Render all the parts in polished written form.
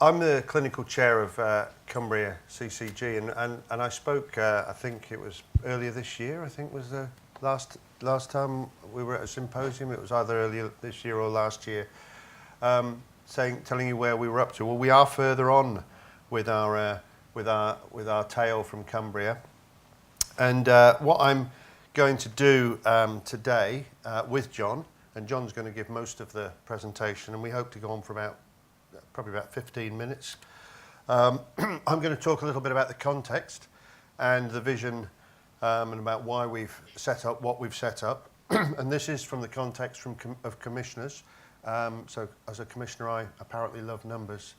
I'm the clinical chair of Cumbria CCG, and I spoke, I think it was earlier this year, I think was the last time we were at a symposium. It was either earlier this year or last year, telling you where we were up to. Well, we are further on with our tale from Cumbria, and what I'm going to do today with John, and John's going to give most of the presentation, and we hope to go on for probably about 15 minutes. I'm going to talk a little bit about the context and the vision, and about why we've set up what we've set up. And this is from the context of commissioners. So as a commissioner, I apparently love numbers.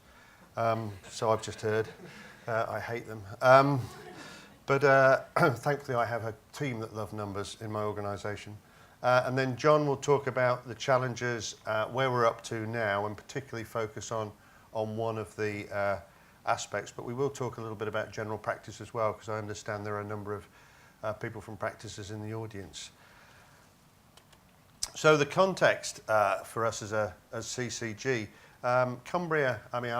So I've just heard. I hate them. But thankfully I have a team that love numbers in my organisation. And then John will talk about the challenges, where we're up to now, and particularly focus on one of the aspects. But we will talk a little bit about general practice as well, because I understand there are a number of people from practices in the audience. So the context for us as CCG, Cumbria, I mean,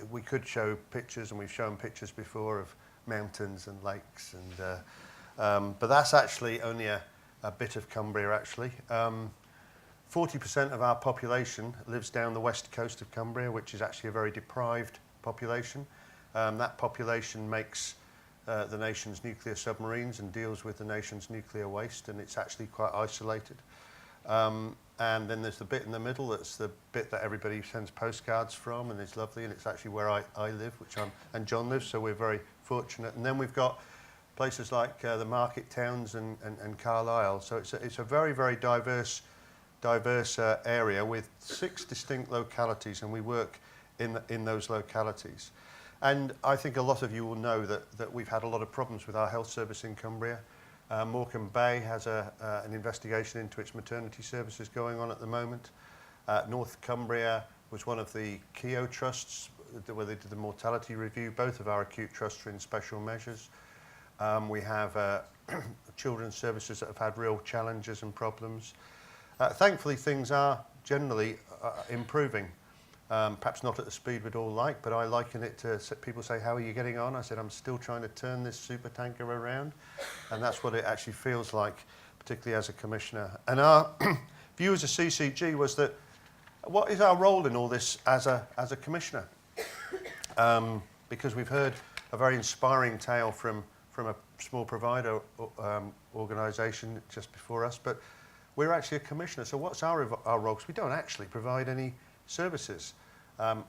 we could show pictures, and we've shown pictures before of mountains and lakes, and but that's actually only a bit of Cumbria, actually. 40% of our population lives down the west coast of Cumbria, which is actually a very deprived population. That population makes the nation's nuclear submarines and deals with the nation's nuclear waste, and it's actually quite isolated. And then there's the bit in the middle, that's the bit that everybody sends postcards from, and it's lovely, and it's actually where I live, and John lives, so we're very fortunate. And then we've got places like the market towns and Carlisle. So it's a very, very diverse area with 6 distinct localities, and we work in those localities. And I think a lot of you will know that we've had a lot of problems with our health service in Cumbria. Morecambe Bay has an investigation into its maternity services going on at the moment. North Cumbria was one of the Keogh trusts where they did the mortality review. Both of our acute trusts are in special measures. We have children's services that have had real challenges and problems. Thankfully, things are generally improving. Perhaps not at the speed we'd all like, but I liken it to people say, how are you getting on? I said, I'm still trying to turn this super tanker around. And that's what it actually feels like, particularly as a commissioner. And our view as a CCG was that, what is our role in all this as a commissioner? Because we've heard a very inspiring tale from a small provider organisation just before us, but we're actually a commissioner. So what's our role? Because we don't actually provide any services.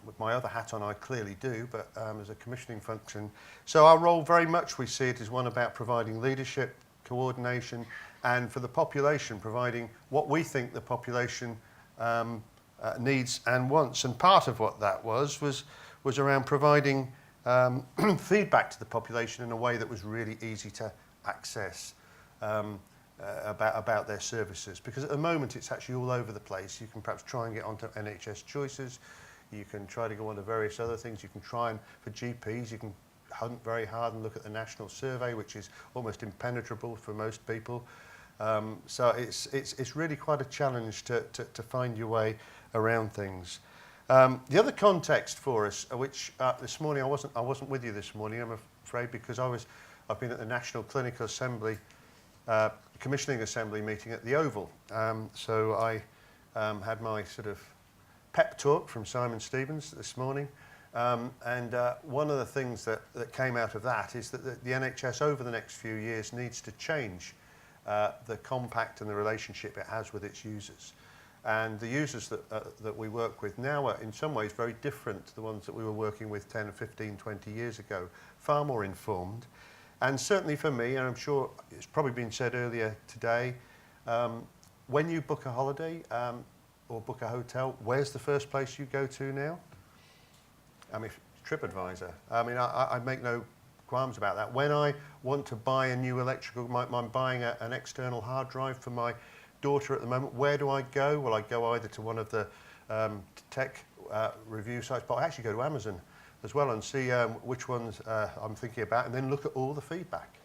With my other hat on, I clearly do, but as a commissioning function. So our role, very much we see it as one about providing leadership, coordination, and for the population, providing what we think the population needs and wants. And part of what that was around providing feedback to the population in a way that was really easy to access about their services. Because at the moment it's actually all over the place. You can perhaps try and get onto NHS Choices. You can try to go on to various other things. You can try and, for GPs, you can hunt very hard and look at the national survey, which is almost impenetrable for most people. So it's really quite a challenge to find your way around things. The other context for us, which this morning I wasn't with you this morning, I'm afraid, because I've been at the National Clinical Assembly Commissioning Assembly meeting at the Oval. So I had my sort of pep talk from Simon Stevens this morning, and one of the things that came out of that is that the NHS over the next few years needs to change the compact and the relationship it has with its users. And the users that we work with now are in some ways very different to the ones that we were working with 10, 15, 20 years ago, far more informed. And certainly for me, and I'm sure it's probably been said earlier today, when you book a holiday or book a hotel, where's the first place you go to now? I mean, TripAdvisor. I mean, I make no qualms about that. When I want to buy a new electrical, I'm buying an external hard drive for my daughter at the moment, where do I go? Well, I go either to one of the tech review sites, but I actually go to Amazon as well and see which ones I'm thinking about, and then look at all the feedback.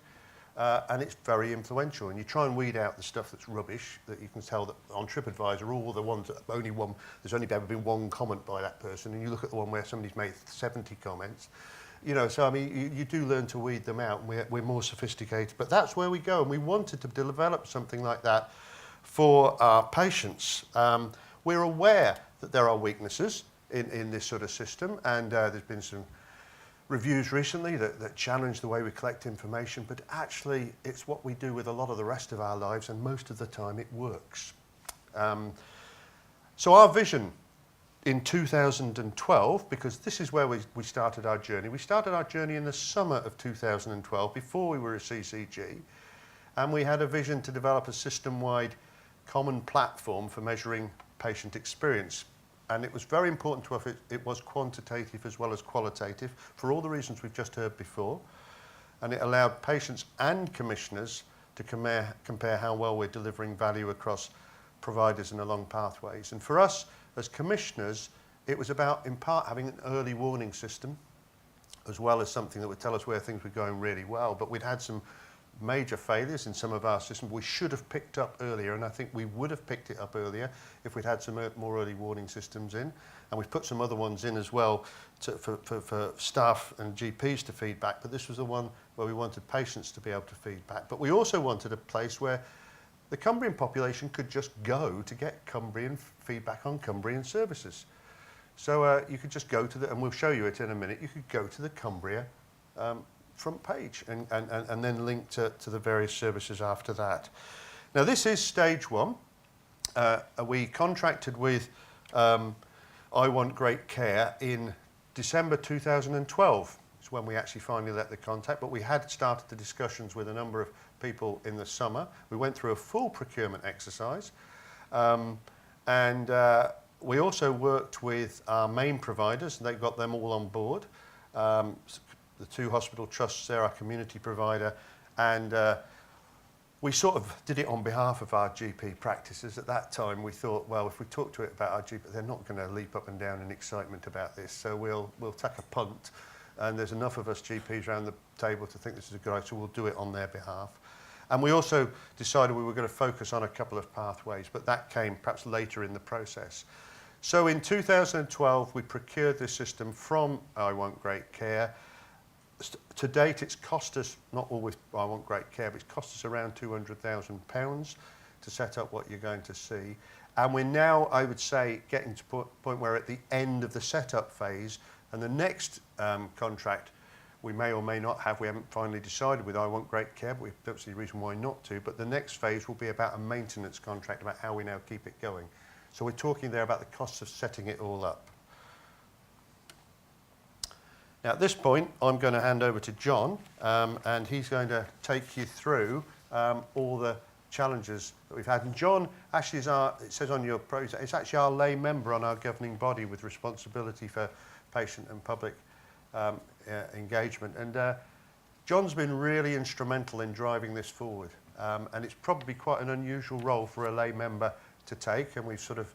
and it's very influential. And you try and weed out the stuff that's rubbish, that you can tell that on TripAdvisor, all the ones that there's only ever been one comment by that person, and you look at the one where somebody's made 70 comments. You know, so I mean, you do learn to weed them out, and we're more sophisticated. But that's where we go, and we wanted to develop something like that for our patients. We're aware that there are weaknesses in this sort of system, and there's been some reviews recently that challenge the way we collect information, but actually it's what we do with a lot of the rest of our lives, and most of the time it works. So our vision in 2012, because this is where we started our journey. We started our journey in the summer of 2012, before we were a CCG, and we had a vision to develop a system-wide common platform for measuring patient experience. And it was very important to us, it was quantitative as well as qualitative, for all the reasons we've just heard before. And it allowed patients and commissioners to compare how well we're delivering value across providers and along pathways. And for us, as commissioners, it was about, in part, having an early warning system, as well as something that would tell us where things were going really well. But we'd had some major failures in some of our systems we should have picked up earlier, and I think we would have picked it up earlier if we'd had some more early warning systems in. And we've put some other ones in as well for staff and GPs to feedback, but this was the one where we wanted patients to be able to feedback. But we also wanted a place where the Cumbrian population could just go to get Cumbrian feedback on Cumbrian services. So you could just go to and we'll show you it in a minute, you could go to the Cumbria front page and then link to the various services after that. Now this is stage one. We contracted with I Want Great Care in December 2012. It's when we actually finally let the contact, but we had started the discussions with a number of people in the summer. We went through a full procurement exercise, and we also worked with our main providers, and they got them all on board. The two hospital trusts, they're our community provider, and we sort of did it on behalf of our GP practices. At that time we thought, well, if we talk to it about our GP, they're not going to leap up and down in excitement about this, so we'll take a punt, and there's enough of us GPs around the table to think this is a good idea, so we'll do it on their behalf. And we also decided we were going to focus on a couple of pathways, but that came perhaps later in the process. So in 2012 we procured this system from I Want Great Care. To date, it's cost us, not always I Want Great Care, but it's cost us around £200,000 to set up what you're going to see. And we're now, I would say, getting to the point where at the end of the setup phase, and the next contract we may or may not have, we haven't finally decided with I Want Great Care, but we don't see a reason why not to, but the next phase will be about a maintenance contract, about how we now keep it going. So we're talking there about the costs of setting it all up. Now at this point, I'm going to hand over to John, and he's going to take you through all the challenges that we've had. And John actually is it says on your project, it's actually our lay member on our governing body with responsibility for patient and public engagement. And John's been really instrumental in driving this forward. And it's probably quite an unusual role for a lay member to take, and we've sort of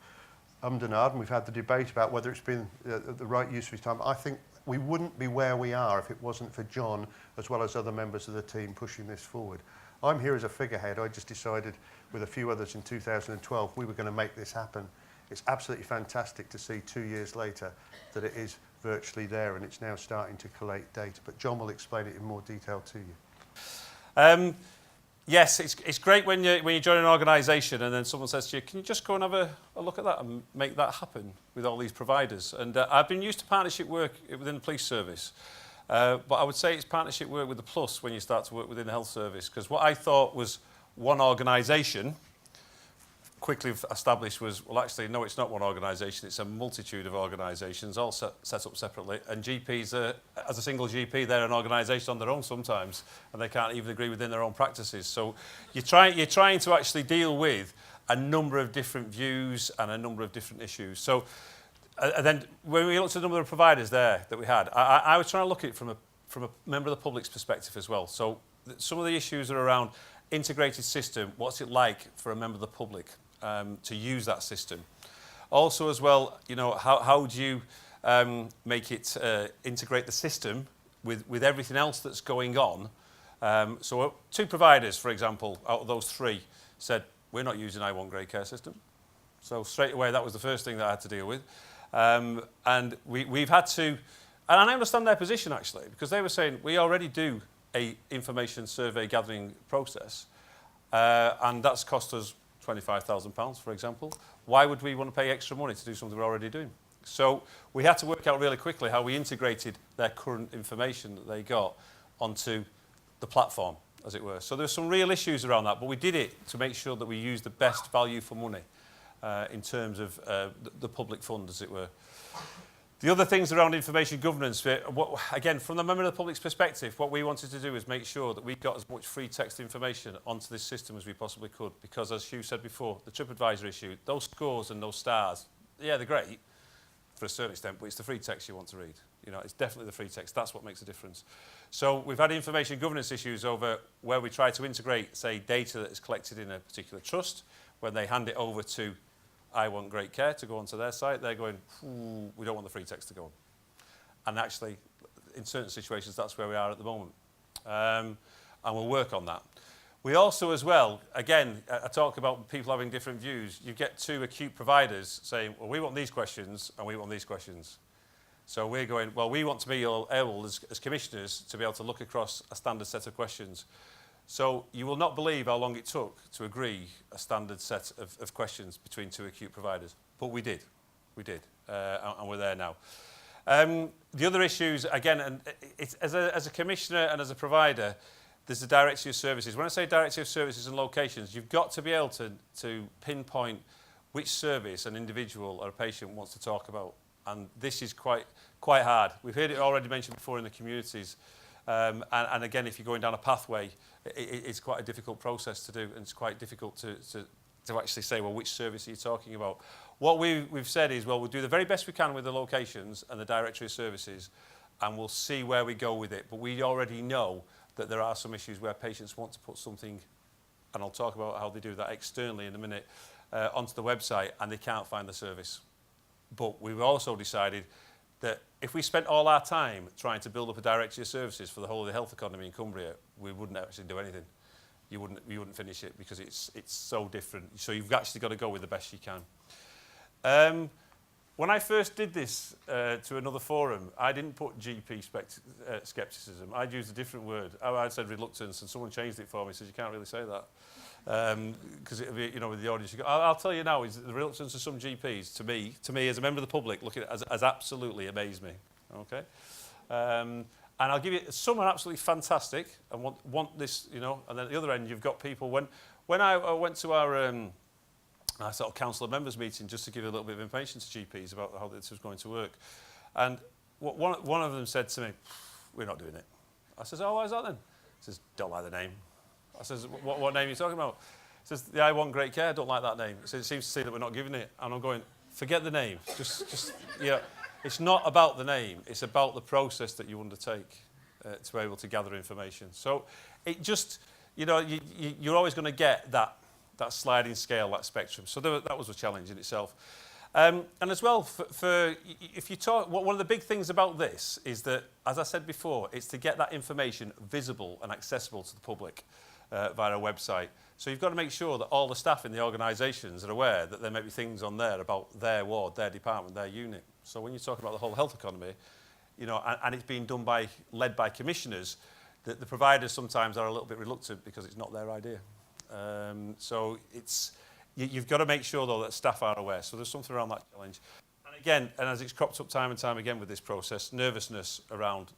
ummed and ahed, and we've had the debate about whether it's been the right use of his time. I think we wouldn't be where we are if it wasn't for John, as well as other members of the team, pushing this forward. I'm here as a figurehead. I just decided with a few others in 2012 we were going to make this happen. It's absolutely fantastic to see 2 years later that it is virtually there, and it's now starting to collate data. But John will explain it in more detail to you. Yes, it's great when you join an organisation and then someone says to you, can you just go and have a look at that and make that happen with all these providers? And I've been used to partnership work within the police service, but I would say it's partnership work with the plus when you start to work within the health service, because what I thought was one organisation quickly established was, well, actually, no, it's not one organisation, it's a multitude of organisations all set up separately, and GPs, as a single GP, they're an organisation on their own sometimes, and they can't even agree within their own practices. So you're trying to actually deal with a number of different views and a number of different issues. So and then when we looked at the number of providers there that we had, I was trying to look at it from a member of the public's perspective as well. So some of the issues are around integrated system, what's it like for a member of the public to use that system. Also as well, you know, how do you make it integrate the system with everything else that's going on So 2 providers, for example, out of those 3 said, we're not using I Want Great Care system. So straight away, that was the first thing that I had to deal with. And we've had to, and I understand their position actually, because they were saying, we already do a information survey gathering process, and that's cost us £25,000, for example. Why would we want to pay extra money to do something we're already doing? So we had to work out really quickly how we integrated their current information that they got onto the platform, as it were. So there's some real issues around that, but we did it to make sure that we used the best value for money in terms of the public fund, as it were. The other things around information governance, again, from the member of the public's perspective, what we wanted to do is make sure that we got as much free text information onto this system as we possibly could, because as Hugh said before, the TripAdvisor issue, those scores and those stars, yeah, they're great for a certain extent, but it's the free text you want to read. You know, it's definitely the free text. That's what makes a difference. So we've had information governance issues over where we try to integrate, say, data that is collected in a particular trust. When they hand it over to I Want Great Care to go onto their site, they're going, we don't want the free text to go on. And actually, in certain situations, that's where we are at the moment. And we'll work on that. We also, as well, again, I talk about people having different views. You get 2 acute providers saying, well, we want these questions and we want these questions. So we're going, well, we want to be able, as commissioners, to be able to look across a standard set of questions. So you will not believe how long it took to agree a standard set of questions between 2 acute providers. But we did. We did. And we're there now. The other issues, again, and it's, as a commissioner and as a provider, there's the directory of services. When I say directory of services and locations, you've got to be able to pinpoint which service an individual or a patient wants to talk about. And this is quite hard. We've heard it already mentioned before in the communities. And again, if you're going down a pathway, it's quite a difficult process to do, and it's quite difficult to actually say, well, which service are you talking about? What we've said is, well, we'll do the very best we can with the locations and the directory of services, and we'll see where we go with it. But we already know that there are some issues where patients want to put something, and I'll talk about how they do that externally in a minute, onto the website, and they can't find the service. But we've also decided that if we spent all our time trying to build up a directory of services for the whole of the health economy in Cumbria, we wouldn't actually do anything. You wouldn't finish it, because it's so different. So you've actually got to go with the best you can. When I first did this to another forum, I didn't put GP scepticism. I'd used a different word. I'd said reluctance, and someone changed it for me. Says you can't really say that, because it'll be, you know, with the audience. You go, I'll tell you now, is the reluctance of some GPs to me as a member of the public, look at it as absolutely amazed me. Okay, and I'll give you some are absolutely fantastic and want this, you know. And then at the other end, you've got people. When I went to our sort of council of members meeting, just to give a little bit of information to GPs about how this was going to work. And one of them said to me, we're not doing it. I says, oh, why is that then? He says, don't like the name. I says, what name are you talking about? He says, the I Want Great Care, don't like that name. He says, it seems to say that we're not giving it. And I'm going, forget the name. Just yeah. It's not about the name. It's about the process that you undertake to be able to gather information. So it just, you know, you're always going to get that sliding scale, that spectrum. So that was a challenge in itself. And as well, if you talk, one of the big things about this is that, as I said before, it's to get that information visible and accessible to the public via a website. So you've got to make sure that all the staff in the organisations are aware that there may be things on there about their ward, their department, their unit. So when you're talking about the whole health economy, you know, and it's being done led by commissioners, the providers sometimes are a little bit reluctant because it's not their idea. So you've got to make sure, though, that staff are aware. So there's something around that challenge. And again, and as it's cropped up time and time again with this process, nervousness around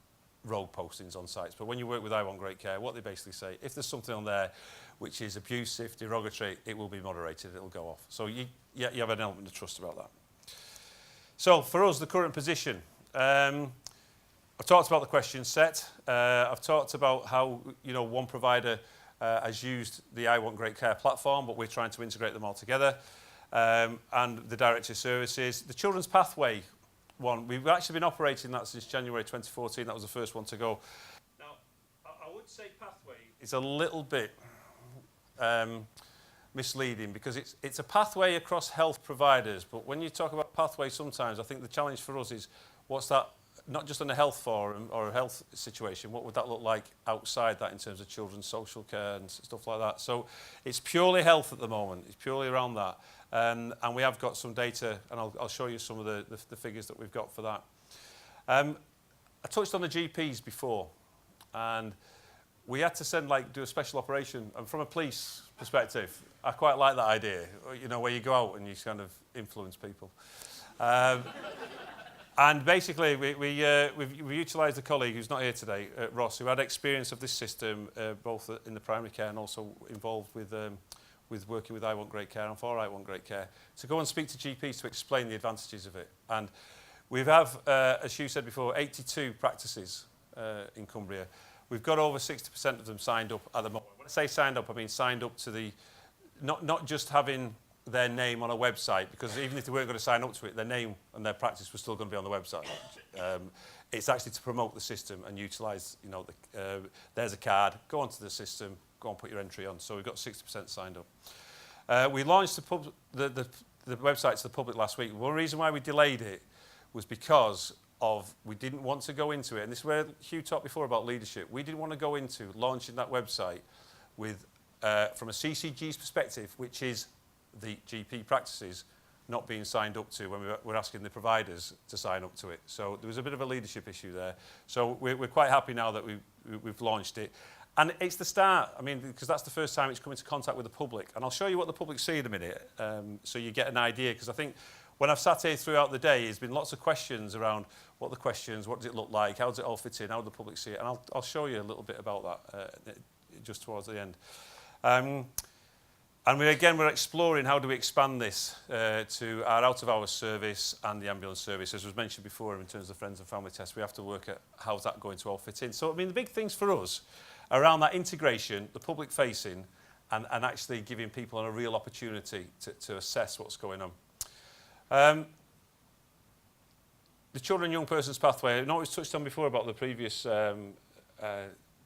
rogue postings on sites. But when you work with I Want Great Care, what they basically say, if there's something on there which is abusive, derogatory, it will be moderated, it'll go off. So you have an element of trust about that. So for us, the current position, I've talked about the question set. I've talked about how, you know, one provider has used the I Want Great Care platform, but we're trying to integrate them all together. And the directory of services. The Children's Pathway one, we've actually been operating that since January 2014. That was the first one to go. Now, I would say pathway is a little bit misleading, because it's a pathway across health providers. But when you talk about pathway, sometimes I think the challenge for us is what's that not just on a health forum or a health situation, what would that look like outside that in terms of children's social care and stuff like that. So it's purely health at the moment, it's purely around that. And we have got some data, and I'll show you some of the figures that we've got for that. I touched on the GPs before, and we had to do a special operation. And from a police perspective, I quite like that idea, you know, where you go out and you kind of influence people. And basically, we've utilised a colleague who's not here today, Ross, who had experience of this system, both in the primary care and also involved with working with I Want Great Care and for I Want Great Care, to go and speak to GPs to explain the advantages of it. And we have, as Hugh said before, 82 practices in Cumbria. We've got over 60% of them signed up at the moment. When I say signed up, I mean signed up to the, not just having their name on a website, because even if they weren't going to sign up to it, their name and their practice was still going to be on the website. It's actually to promote the system and utilise, you know, there's a card, go onto the system, go and put your entry on. So we've got 60% signed up. We launched the website to the public last week. One reason why we delayed it was because we didn't want to go into it, and this is where Hugh talked before about leadership. We didn't want to go into launching that website with, from a CCG's perspective, which is the GP practices not being signed up to when we're asking the providers to sign up to it. So there was a bit of a leadership issue there. So we're quite happy now that we've launched it. And it's the start, I mean, because that's the first time it's come into contact with the public. And I'll show you what the public see in a minute, so you get an idea. Because I think when I've sat here throughout the day, there's been lots of questions around what the questions, what does it look like, how does it all fit in, how do the public see it? And I'll show you a little bit about that just towards the end. And we're exploring how do we expand this to our out-of-hours service and the ambulance service. As was mentioned before, in terms of friends and family tests, we have to work at how's that going to all fit in. So, I mean, the big things for us around that integration, the public-facing, and actually giving people a real opportunity to assess what's going on. The Children and Young Persons Pathway, I know it was touched on before about the previous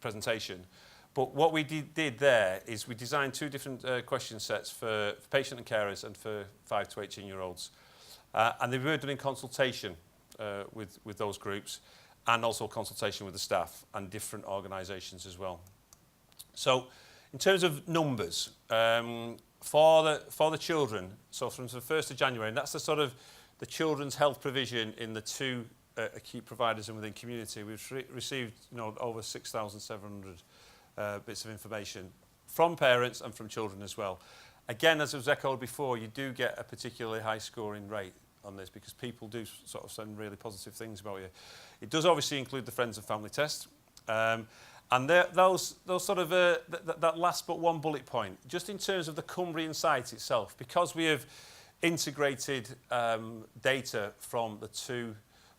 presentation. But what we did there is we designed two different question sets for patient and carers and for 5 to 18-year-olds. And they were done in consultation with those groups, and also consultation with the staff and different organisations as well. So in terms of numbers, for the children, so from the 1st of January, and that's the sort of the children's health provision in the 2 acute providers and within community, we've received, you know, over 6,700 bits of information from parents and from children as well. Again, as was echoed before, you do get a particularly high scoring rate on this because people do sort of send really positive things about you. It does obviously include the friends and family test. And those sort of, that last but one bullet point, just in terms of the Cumbrian site itself, because we have integrated data from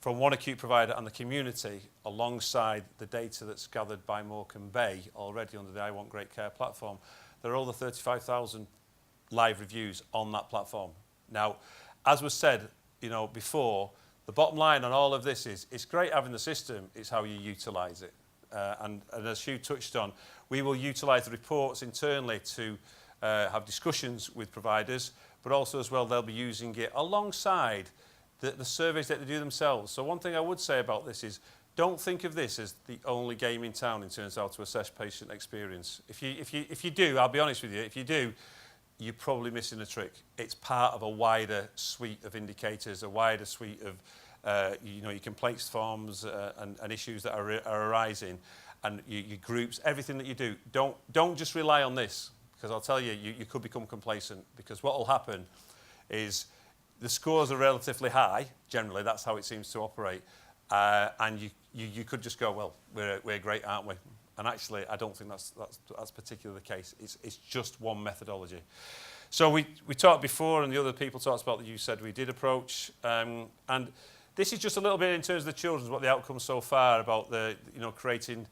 one acute provider and the community alongside the data that's gathered by Morecambe Bay already under the I Want Great Care platform, there are over 35,000 live reviews on that platform. Now, as was said, you know, before, the bottom line on all of this is it's great having the system, it's how you utilise it. And as Hugh touched on, we will utilise the reports internally to have discussions with providers, but also as well they'll be using it alongside the surveys that they do themselves. So one thing I would say about this is don't think of this as the only game in town in terms of how to assess patient experience. If you do, I'll be honest with you, if you do, you're probably missing a trick. It's part of a wider suite of indicators, a wider suite of you know, your complaints forms and issues that are arising, and your groups, everything that you do. Don't just rely on this, because I'll tell you, you could become complacent, because what will happen is the scores are relatively high, generally, that's how it seems to operate, and you could just go, well, we're great, aren't we? And actually, I don't think that's particularly the case. It's just one methodology. So we talked before, and the other people talked about that you said we did approach, and this is just a little bit in terms of the children's, what the outcomes so far about creating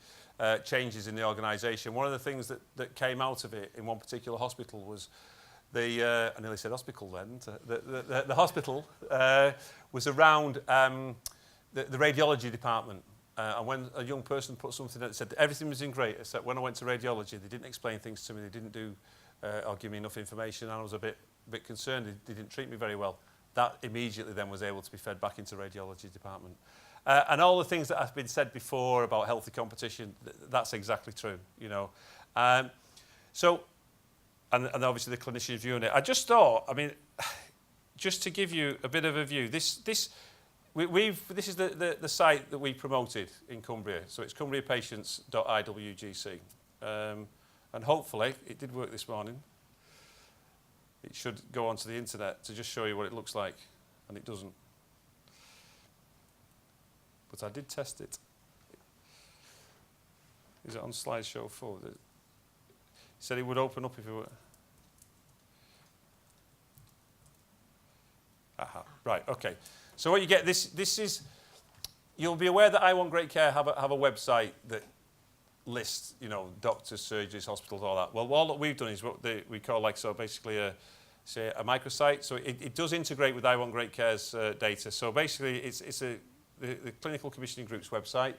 changes in the organisation. One of the things that came out of it in one particular hospital was I nearly said hospital then. The hospital was around the radiology department. And when a young person put something that said everything was in great, except when I went to radiology, they didn't explain things to me, they didn't do or give me enough information, and I was a bit concerned, they didn't treat me very well. That immediately then was able to be fed back into radiology department. And all the things that have been said before about healthy competition, that's exactly true, you know. So, and obviously the clinician viewing it. I just thought, I mean, just to give you a bit of a view, this is the site that we promoted in Cumbria. So it's cumbriapatients.iWGC. And hopefully, it did work this morning. It should go onto the internet to just show you what it looks like, and it doesn't. But I did test it. Is it on slideshow 4? It said it would open up if it were. Aha, right, okay. So what you get, this is, you'll be aware that I Want Great Care have a website that lists, you know, doctors, surgeries, hospitals, all that. Well, all that we've done is what we call like, so basically a microsite. So it does integrate with I Want Great Care's data. So basically it's the Clinical Commissioning Group's website.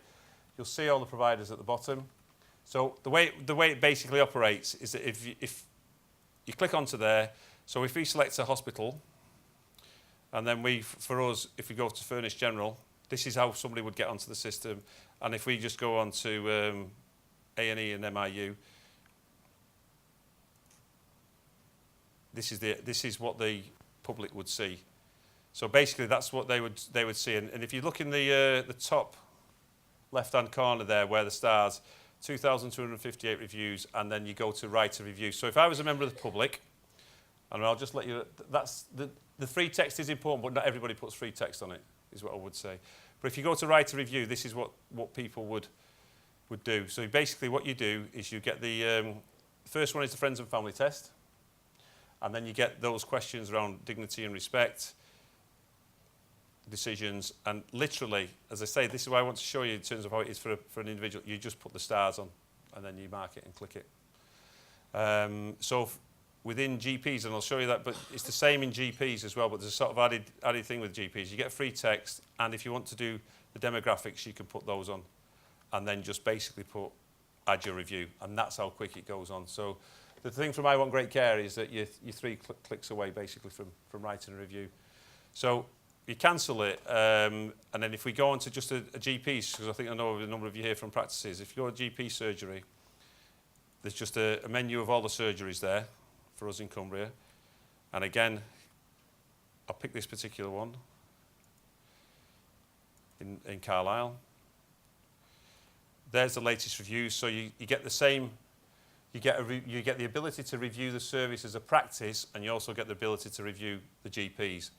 You'll see all the providers at the bottom. So the way it basically operates is that if you click onto there, so if we select a hospital, and then for us, if we go to Furnished General, this is how somebody would get onto the system. And if we just go on to A&E and MIU, this is what the public would see. So basically, that's what they would see. And if you look in the top left-hand corner there, where the stars, 2,258 reviews, and then you go to write a review. So if I was a member of the public, and I'll just let you, that's the free text is important, but not everybody puts free text on it, is what I would say. But if you go to write a review, this is what people would do. So basically what you do is you get the first one is the friends and family test, and then you get those questions around dignity and respect, decisions, and literally, as I say, this is what I want to show you in terms of how it is for an individual. You just put the stars on, and then you mark it and click it. So within GPs, and I'll show you that, but it's the same in GPs as well, but there's a sort of added thing with GPs. You get free text, and if you want to do the demographics, you can put those on, and then just basically add your review, and that's how quick it goes on. So the thing from I Want Great Care is that you're 3 clicks away, basically, from writing a review. So you cancel it, and then if we go on to just a GP's, because I think I know a number of you here from practices, if you go to GP surgery, there's just a menu of all the surgeries there for us in Cumbria. And again, I'll pick this particular one in Carlisle. There's the latest reviews. So you get the same, you get the ability to review the service as a practice, and you also get the ability to review the GPs.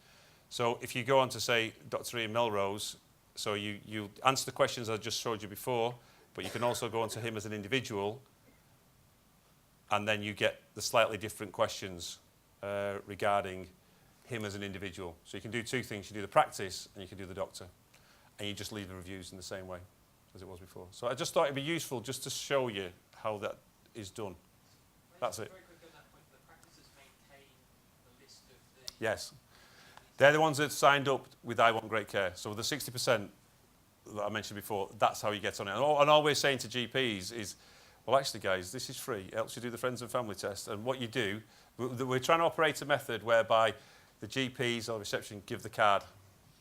So if you go on to, say, Dr. Ian Melrose, so you answer the questions I just showed you before, but you can also go on to him as an individual, and then you get the slightly different questions regarding him as an individual. So you can do 2 things. You do the practice, and you can do the doctor. And you just leave the reviews in the same way as it was before. So I just thought it'd be useful just to show you how that is done. That's it. Very quick on that point, the practices maintain the list of the... Yes. They're the ones that signed up with I Want Great Care. So the 60% that I mentioned before, that's how you get on it. And all we're saying to GPs is, well, actually, guys, this is free. It helps you do the friends and family test. And what you do, we're trying to operate a method whereby the GPs or reception give the card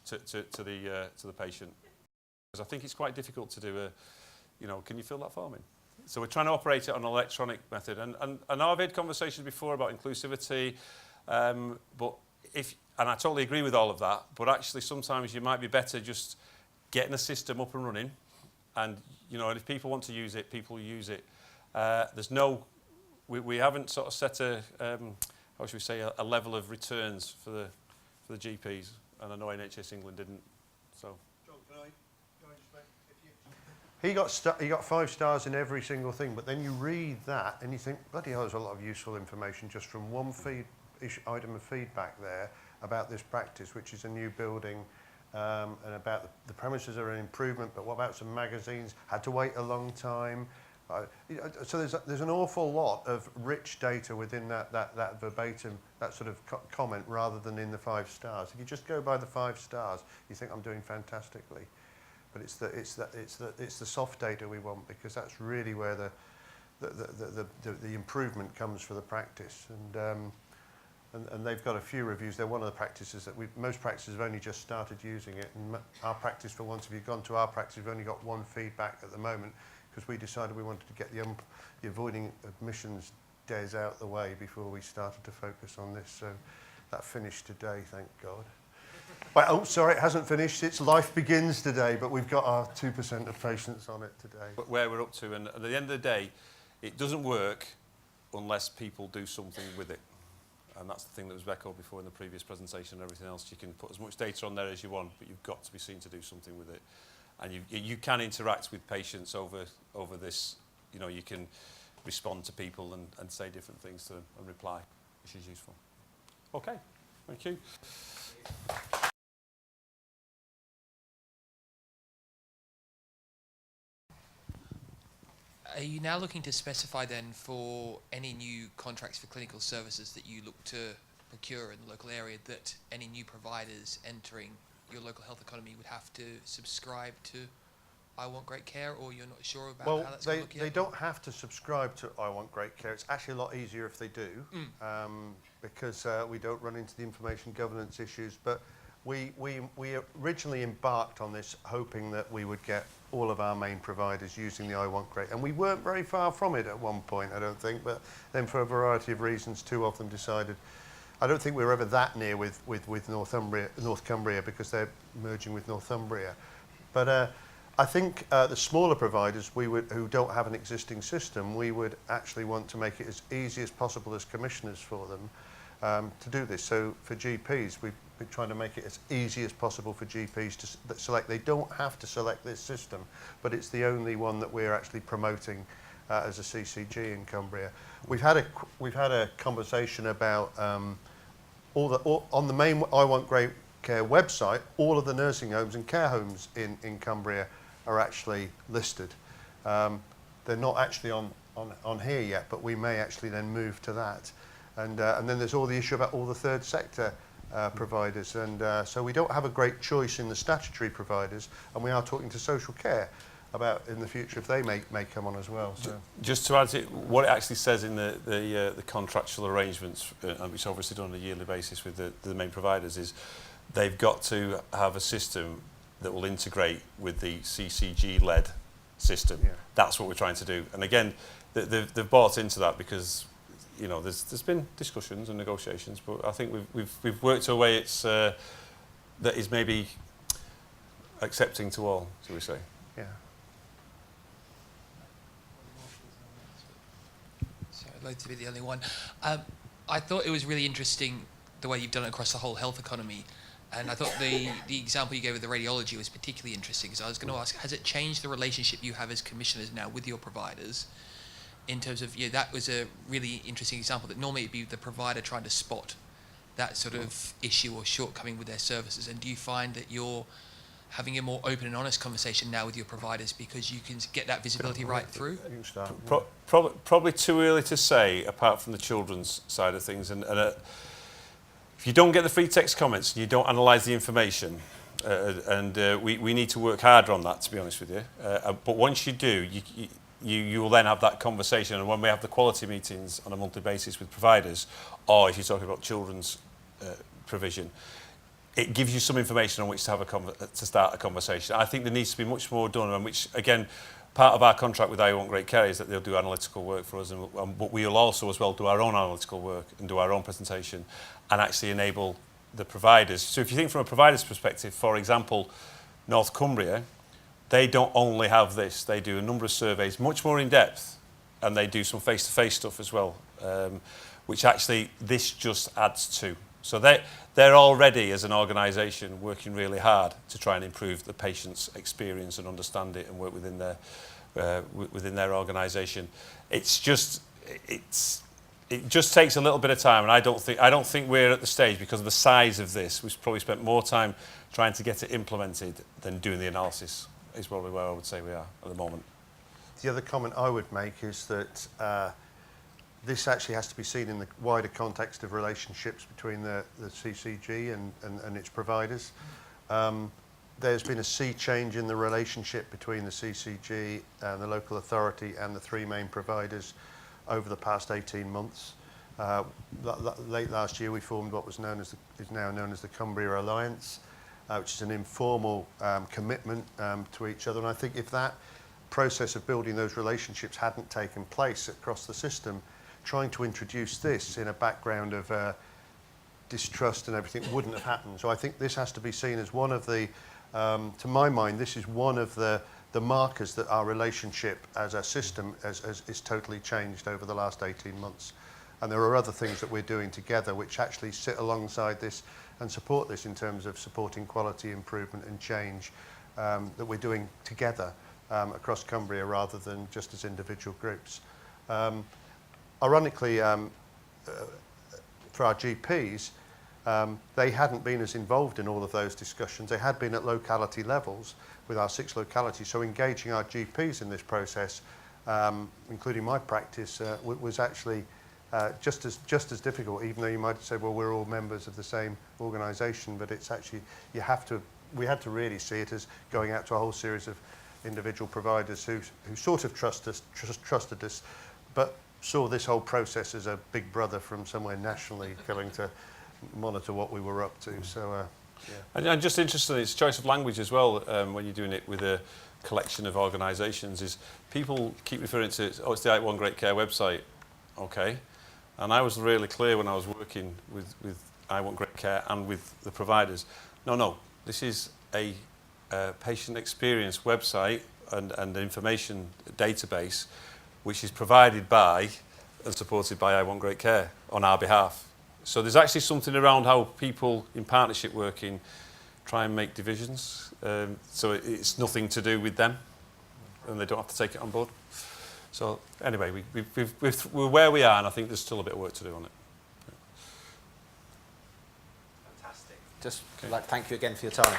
to the patient. Because I think it's quite difficult to do can you fill that form in? So we're trying to operate it on an electronic method. And I've had conversations before about inclusivity, and I totally agree with all of that, but actually sometimes you might be better just getting a system up and running, and and if people want to use it, people use it. We haven't sort of set how should we say, a level of returns for the GPs, and I know NHS England didn't. So. John, can I just make, he got 5 stars in every single thing, but then you read that and you think, bloody hell, there's a lot of useful information just from one item of feedback there about this practice, which is a new building, and about the premises are an improvement, but what about some magazines? Had to wait a long time. So there's an awful lot of rich data within that verbatim, that sort of comment, rather than in the 5 stars. If you just go by the 5 stars, you think I'm doing fantastically, but it's the soft data we want, because that's really where the improvement comes for the practice. And and they've got a few reviews. They're one of the practices that most practices have only just started using it. And our practice, for once, if you've gone to our practice, we've only got one feedback at the moment because we decided we wanted to get the avoiding admissions days out the way before we started to focus on this. So that finished today, thank God. Well, oh, sorry, it hasn't finished. It's life begins today, but we've got our 2% of patients on it today. Where we're up to, and at the end of the day, it doesn't work unless people do something with it. And that's the thing that was echoed before in the previous presentation and everything else. You can put as much data on there as you want, but you've got to be seen to do something with it. And you can interact with patients over this. You know, you can respond to people and say different things to them and reply, which is useful. Okay, thank you. Are you now looking to specify then for any new contracts for clinical services that you look to procure in the local area that any new providers entering your local health economy would have to subscribe to I Want Great Care, or you're not sure about how that's going to look yet? They don't have to subscribe to I Want Great Care. It's actually a lot easier if they do, because we don't run into the information governance issues. But we originally embarked on this hoping that we would get all of our main providers using the I Want Great, and we weren't very far from it at one point, I don't think, but then for a variety of reasons, two of them decided. I don't think we were ever that near with North Cumbria, because they're merging with Northumbria. But I think the smaller providers who don't have an existing system, we would actually want to make it as easy as possible as commissioners for them to do this. So for GPs, we've been trying to make it as easy as possible for GPs to select. They don't have to select this system, but it's the only one that we're actually promoting as a CCG in Cumbria. We've had a conversation about on the main I Want Great Care website, all of the nursing homes and care homes in Cumbria are actually listed. They're not actually on here yet, but we may actually then move to that. And then there's all the issue about all the third sector providers, and so we don't have a great choice in the statutory providers, and we are talking to social care about in the future if they may come on as well. So. Just to add to it, what it actually says in the contractual arrangements, which is obviously done on a yearly basis with the main providers, is they've got to have a system that will integrate with the CCG-led system. Yeah. That's what we're trying to do. And again, they've bought into that because, you know, there's been discussions and negotiations, but I think we've worked a way that is maybe accepting to all, shall we say? Yeah. So I'd like to be the only one. I thought it was really interesting the way you've done it across the whole health economy. And I thought the example you gave of the radiology was particularly interesting, because I was going to ask, has it changed the relationship you have as commissioners now with your providers? In terms of, that was a really interesting example, that normally it'd be the provider trying to spot that sort of issue or shortcoming with their services. And do you find that you're having a more open and honest conversation now with your providers because you can get that visibility right through? You can start. Probably too early to say, apart from the children's side of things. And if you don't get the free text comments and you don't analyse the information, we need to work harder on that, to be honest with you. But once you do, you will then have that conversation, and when we have the quality meetings on a monthly basis with providers, or if you're talking about children's provision, it gives you some information on which to have to start a conversation. I think there needs to be much more done, and which, again, part of our contract with I Want Great Care is that they'll do analytical work for us, but we'll also as well do our own analytical work and do our own presentation and actually enable the providers. So if you think from a provider's perspective, for example, North Cumbria, they don't only have this, they do a number of surveys, much more in depth, and they do some face-to-face stuff as well, which actually this just adds to. So they're already, as an organisation, working really hard to try and improve the patient's experience and understand it and work within their organisation. It just takes a little bit of time, and I don't think we're at the stage, because of the size of this. We've probably spent more time trying to get it implemented than doing the analysis. Is probably where I would say we are at the moment. The other comment I would make is that this actually has to be seen in the wider context of relationships between the CCG and its providers. There's been a sea change in the relationship between the CCG and the local authority and the three main providers over the past 18 months. Late last year, we formed what was known as is now known as the Cumbria Alliance, which is an informal commitment to each other. And I think if that process of building those relationships hadn't taken place across the system, trying to introduce this in a background of distrust and everything wouldn't have happened. So I think this has to be seen as one of the, to my mind, this is one of the markers that our relationship as a system is totally changed over the last 18 months. And there are other things that we're doing together which actually sit alongside this and support this in terms of supporting quality improvement and change that we're doing together across Cumbria rather than just as individual groups. Ironically, for our GPs, they hadn't been as involved in all of those discussions. They had been at locality levels with our 6 localities. So engaging our GPs in this process, including my practice, was actually just as difficult, even though you might say, well, we're all members of the same organisation, but it's actually, we had to really see it as going out to a whole series of individual providers who sort of trusted us, but saw this whole process as a big brother from somewhere nationally going to monitor what we were up to. So, yeah. And just interesting, it's choice of language as well when you're doing it with a collection of organisations. Is people keep referring to it's the I1 Great Care website, okay? And I was really clear when I was working with I1 Great Care and with the providers. No, this is a patient experience website and information database which is provided by and supported by I1 Great Care on our behalf. So there's actually something around how people in partnership working try and make divisions. So it's nothing to do with them and they don't have to take it on board. So anyway, we're where we are and I think there's still a bit of work to do on it. Fantastic. Just like thank you again for your time.